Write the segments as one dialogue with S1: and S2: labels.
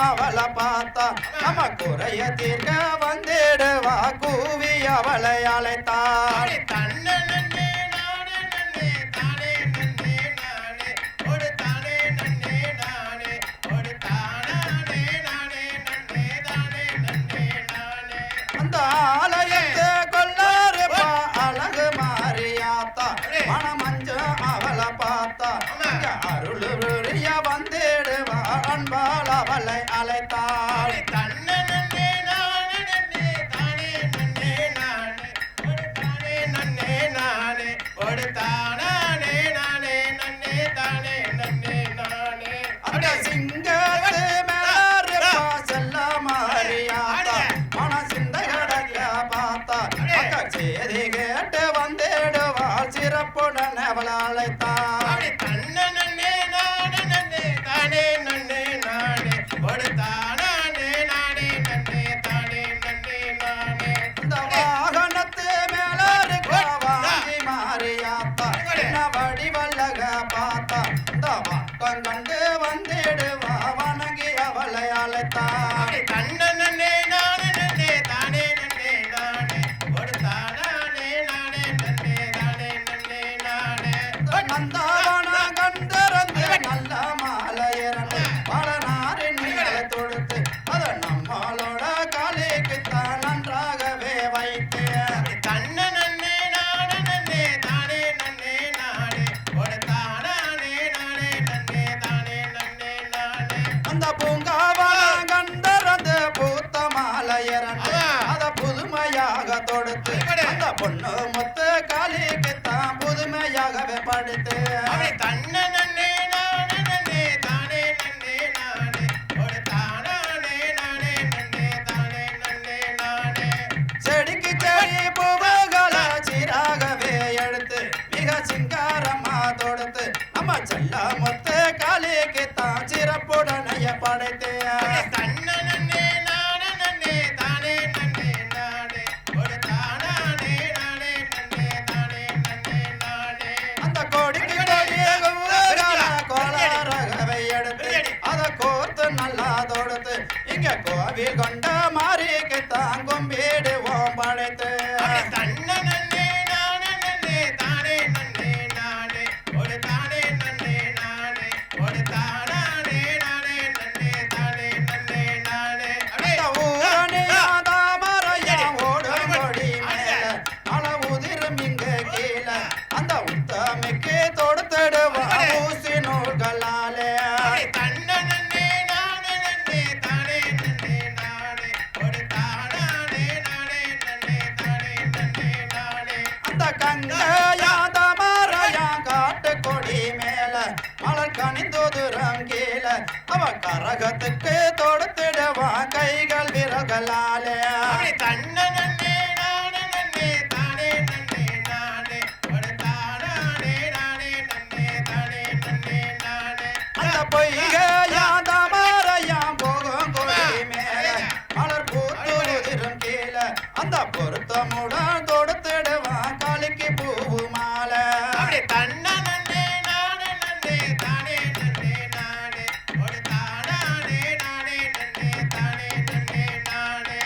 S1: அவளை பார்த்தா நம்ம குறைய தீர்க்க வந்திடுவா கூவி அவளை அழைத்தாள். அந்த ஆலயத்தை கொள்ளாருப்பா அழகு மாறியாத்தா மனமஞ்ச அவளை பார்த்தா அருள் வந்திடுவா அன்பால் அவளை அழைத்தாள். சிங்கத்து மேல செல்ல மாறியாத்தா மன சிந்தை கடக்க பார்த்தா சேதி கேட்டு வந்திடுவாள் சிறப்புடன் அவள் அழைத்தாள். கண்டு வந்திடுவா வணங்கி அவளை அழைத்தாள்.
S2: கண்ணனே நானே நன்னே தானே நன்னே நானே கொடுத்தானே நானே நன்னே தானே நன்னே நானே
S1: நந்தாவன கண்டறந்து நல்ல மாலையரண்டு பலனாரின் மேலே தொடுத்து அதை நம்மளோட காலிக்குத்தான் நன்றாகவே வைத்து
S2: கண்ணனே நானே நன்னே தானே நன்னே நானே கொடுத்தானே நானே நன்னே தானே நன்னே நானே
S1: அந்த பூங்காவன கண்டறந்து பூத்த மாலையரண்டு அதை புதுமையாக தொடுத்து அந்த பொண்ணு முத்து காலிக்குத்தான் புதுமையாகவே படுத்து
S2: கண்ணனே நானே நன்னே தானே நன்னே நானே கொடுத்தானே நானே நன்னே தானே நன்னே நானே
S1: செடிக்கு செடி பூவுகளை சீராகவே எடுத்து மிக சிங்காரமா தொடுத்து நம்ம செல்ல முத்து காலிக்குத்தான் சிறப்புடனைய படைத்து
S2: கண்ணனே நானே நன்னே தானே நன்னே நானே கொடுத்தானே நானே
S1: அந்த கங்கையா தாமரையா காட்டு கொடி மேல மலர் கனிந்தோதுரம் கீழ அவ கரகத்துக்கு தொடுத்திடுவான் கைகள் விரல்களாலே
S2: அப்படி தன்ன நன்னே நானே நன்னே தானே நன்னே நானே ஒரு தானே நானே நன்னே தானே நன்னே நானே
S1: அந்த பொய்கையா தாமரையா போகும் கொடி மேல மலர் பூத்துதிரும் கீழ அந்த பொருத்தமுடன் தொடுத்திடுவான் காலிக்கு பூவு மாலை
S2: அப்படி தன்ன நன்னே நானே நன்னே தானே நன்னே நானே ஒரு தானே நானே நன்னே தானே நன்னே நானே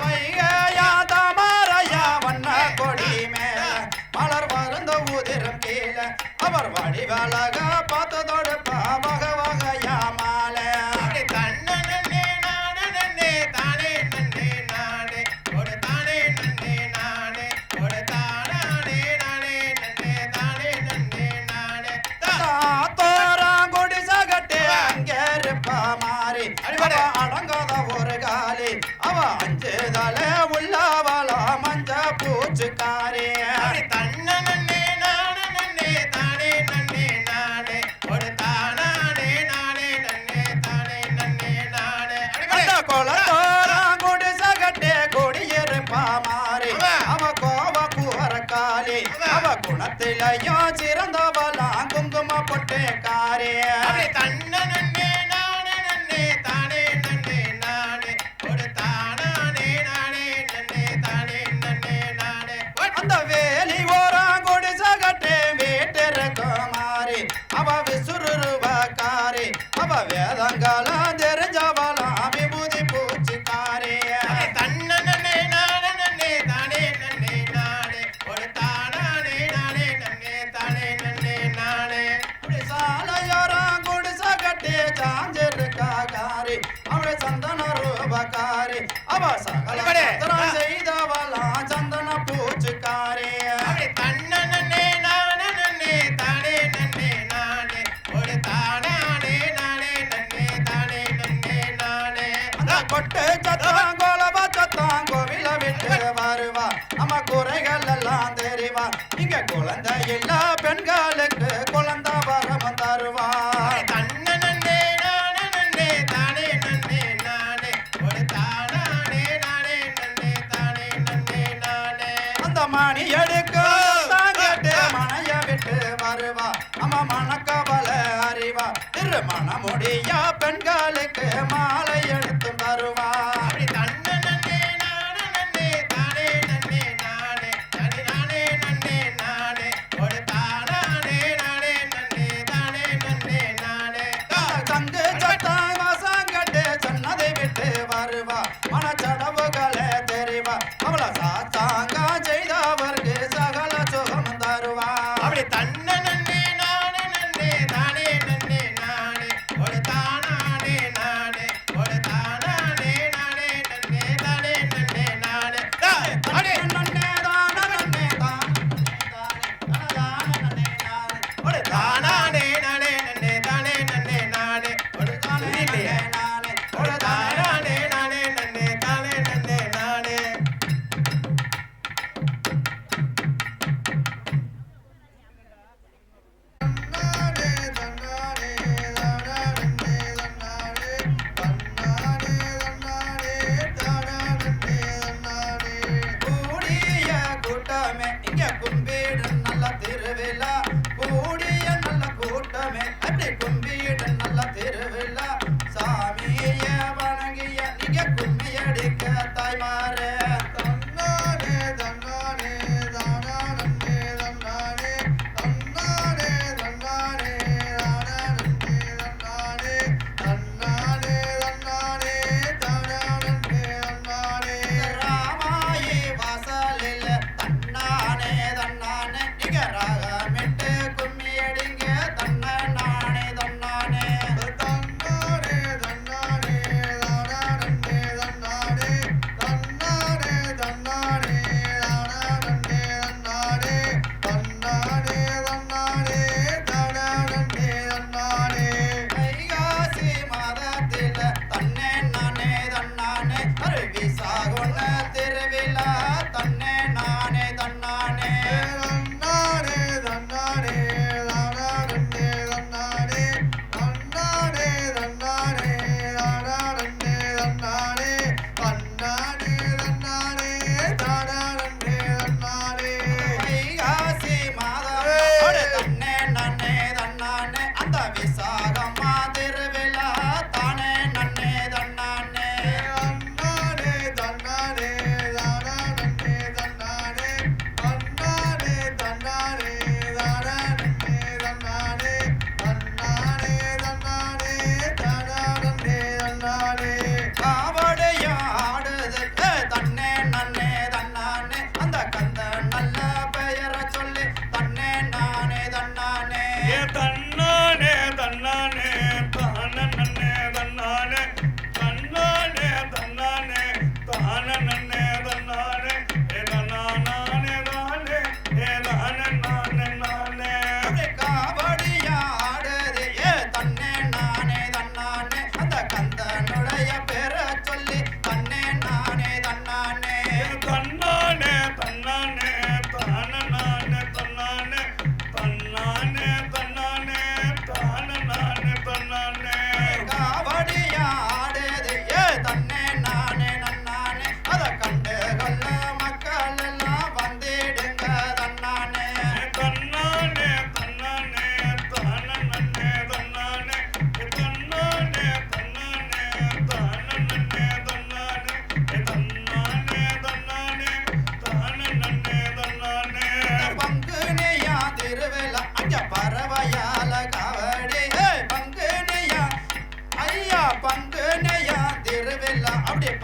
S1: வைகையா தாமரையா வண்ண கொடி மேல மலர் வருந்த உதிரும் கீழ அவர் வடிவழக பார்த்ததோடு வக வகையா மாலை
S2: அப்படி தன்ன நன்னே நானே நன்னே தானே நன்னே நானே ஒரு தானே நன்னே நானே ஒரு தானே நானே நன்னே தானே நன்னே நானே
S1: தோராங்குடி சகட்டே அங்கே இருப்பா மாறி
S2: அடிபடு.
S1: அவ அடங்காத ஒரு காலி அவ அஞ்சுதல உள்ளவளா மஞ்ச பூச்சுக்காரி
S2: அப்படி தன்ன நன்னே நானே நன்னே தானே நன்னே நானே ஒரு தானே நானே நன்னே தானே நன்னே நானே
S1: அந்த கொலத்தோராங்குடி சகட்டே கொடியிருப்பா மாறி
S2: அவ.
S1: அவ கோவ கூற காலி அவ குணத்திலையும் சிறந்தவளா குங்கும பொட்டே காரி
S2: அப்படி தன்ன நன்னே நானே நன்னே தானே நன்னே நானே ஒரு தானே நானே நன்னே தானே நன்னே நானே
S1: அந்த வேலி ஓராங்குடி சகட்டே வீட்டிருக்கும் மாறி அவ விசுறுருவக்காரி அவ வேதங்காலம் தெரிஞ்சவளா விபூதி பூச்சிக்காரி
S2: அப்படி தன்ன நன்னே நானே நன்னே தானே நன்னே நானே ஒரு தானே நானே நன்னே தானே நன்னே நானே
S1: அப்படி சாலையோராங்குடி சகட்டே சாஞ்சிருக்கா காரி அவளை சந்தன ரூபக்காரி அவ சகல
S2: அடிபடு.
S1: சத்திரம் செய்தவளா சந்தன பூச்சிக்காரி
S2: அப்படி தன்ன நன்னே நானே நன்னே தானே நன்னே நானே ஒரு தானே நானே நன்னே தானே நன்னே நானே
S1: அந்த கொட்டு சத்தம் கோலவ சத்தம் கோவில விட்டு வருவா நம்ம குறைகள் எல்லாம் தெரிவா இங்க குழந்தை இல்ல பெண்களுக்கு குழந்தை வரம் தருவா
S2: அப்படி தன்ன நன்னே நானே நன்னே தானே நன்னே நானே ஒரு தானே நானே நன்னே தானே நன்னே நானே
S1: அந்த மணி எடுக்கும் தாங்கிட்டு மனைய விட்டு வருவா நம்ம மணக்கவல அறிவா திருமணமுடியா பெண்களுக்கு மாலை எடுத்து தருவா
S2: அப்படி தன்ன நன்னே நானே நன்னே தானே நன்னே நானே தானே நானே நன்னே நானே ஒரு தானே நானே நன்னே தானே நன்னே நானே
S1: தங்கு சத்தம் வாசங்கட்டு சொன்னதை விட்டு வருவா மனச்சடவுகளை தெரிவா அவள சாத்தாங்க செய்தவர்க்கு சகல சுகம் தருவா
S2: அப்படி தன்ன நன்னே நானே நன்னே தானே நன்னே நானே ஒரு தானே நானே ஒரு தானே நானே நன்னே தானே நன்னே நானே அப்படி
S1: நன்னே தான நன்னே ஒரு
S2: தானே நானே நன்னே தானே நன்னே நானே ஒரு
S1: தானே
S2: இல்லையே
S1: நானே
S2: ஒரு தானே நானே நன்னே தானே நன்னே நானே
S1: கூடிய கூட்டமே இங்க கும்பிடு நல்ல திருவிழா கூடிய நல்ல கூட்டமே அப்படி கும்பிடு நல்ல திருவிழா சாமிய வணங்கிய நீங்க கும்மி அடிக்க தாய்மாரே ராமாயி வாசலில் தன்னானே தன்னானே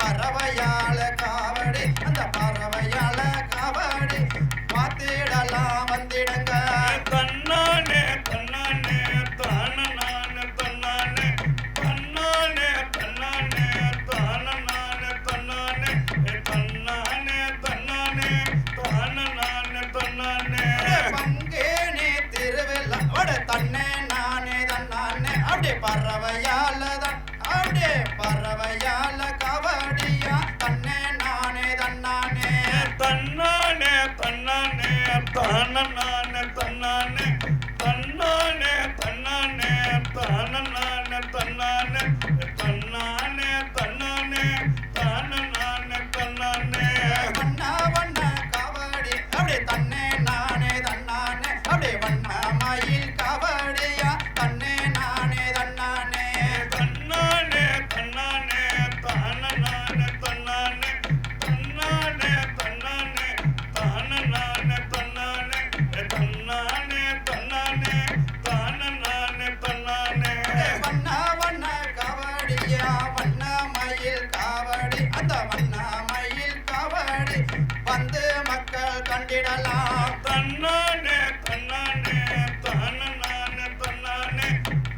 S1: பறவையால காவடி அந்த பறவையால காவடி மாத்திடலாம் வந்திடுங்க
S3: தன்னானே தன்னானே தானனானே தன்னானே தன்னானே தன்னானே தானனானே தன்னானே தன்னானே தன்னானே தானனானே தன்னானே
S1: பங்கேனே திருவிழா அட தன்னே நானே தன்னானே அப்படியே பறவையால தான் அப்படியே பறவையால காவடியா தன்னே நானே தன்னானே
S3: தன்னானே தன்னானே தானனானே தன்னானே தன்னானே தன்னானே தானனானே தன்னானே தன்னானே தன்னானே தானனானே தன்னானே
S1: வண்ண வண்ண காவடி அப்படியே தன்னே நானே தன்னானே அப்படியே வண்ண மயில் காவடியா தன்னே நானே தன்னானே
S3: தன்னானே தன்னானே தானனானே தன்னானே தன்னானே தன்னானே தானனானே தன்னானே தன்னானே தன்னானே தானனானே தன்னானே
S1: வண்ண வண்ண காவடியா வண்ண மயில் காவடி அந்த வண்ண மயில் காவடி வந்து மக்கள் கண்டிடலாம்
S3: தன்னானே தன்னானே தானனானே தன்னானே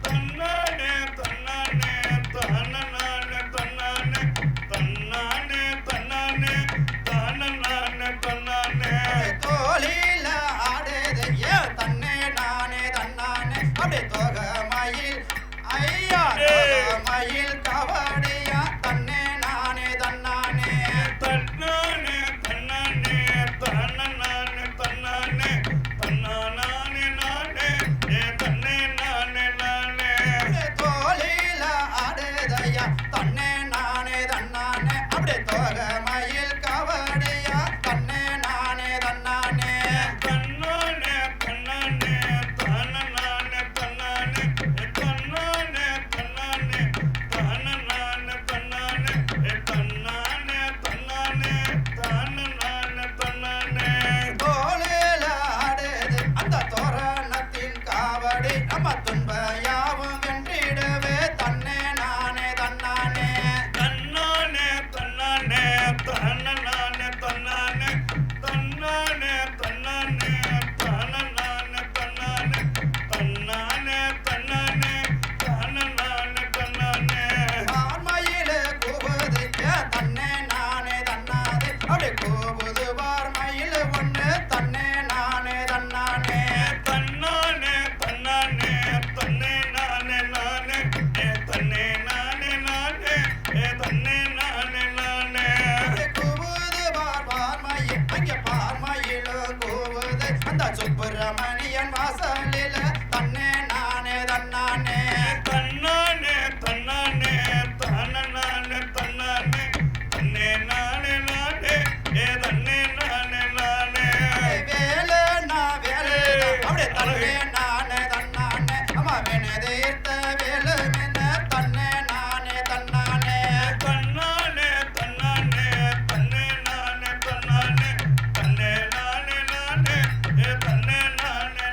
S3: தன்னானே தன்னானே தானனானே தன்னானே தன்னானே தன்னானே தானனானே தன்னானே
S1: தோளில ஆடுதையா தன்னே நானே தன்னானே அப்படியே தோக மயில் ஐயா தோக மயில் காவடியா தன்னே நானே தன்னானே
S3: தன்னானே தன்னானே தானனானே தன்னானே தன்னானே நானே தன்னே நானே நானே
S1: தோளில ஆடுதையா தன்னே நானே தன்னானே அப்படியே தோக மயில் காவடியா தன்னே நானே தன்னானே
S3: தன்னானே தன்னானே தானனானே தன்னானே தன்னானே தன்னானே தானனானே தன்னானே தன்னானே தன்னானே தானனானே தன்னானே
S1: தோளில ஆடுது அந்த தோரணத்தின் காவடி நம்ம துன்ப யாவும் வென்றிடவே தன்னே நானே தன்னானே
S3: தன்னானே தன்னானே தானனானே தன்னானே தன்னானே தன்னானே தானனானே தன்னானே தன்னானே தன்னானே தானனானே தன்னானே
S1: ஆர்மயில கூவுதுக்க தன்னே நானே தன்னாதே அப்படி கூவுது வார்மயில ஒண்ணு தன்னே நானே தன்னானே
S3: தன்னானே தன்னானே தன்னே நானே நானே தன்னே நானே நானே தன்னே நானே நானே
S1: அப்படி கூவுது வார்மயில் அங்கே பார்மயில கூவுது அந்த சுப்பிரமணியன் வாசலில தன்னே நானே தன்னானே
S3: தன்னானே தன்னானே தானனானே தன்னானே தன்னே நானே நானே தன்னே நானே நானே
S1: வேலை நான் வேலை அப்படியே தன்னே நானே தன்னானே அம்மா வேணதீர்த்த வேலு மின்ன தன்னே நானே தன்னானே
S3: தன்னானே தன்னானே தன்னே நானே தன்னானே தன்னே நானே நானே தன்னே நானே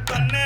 S3: தன்னே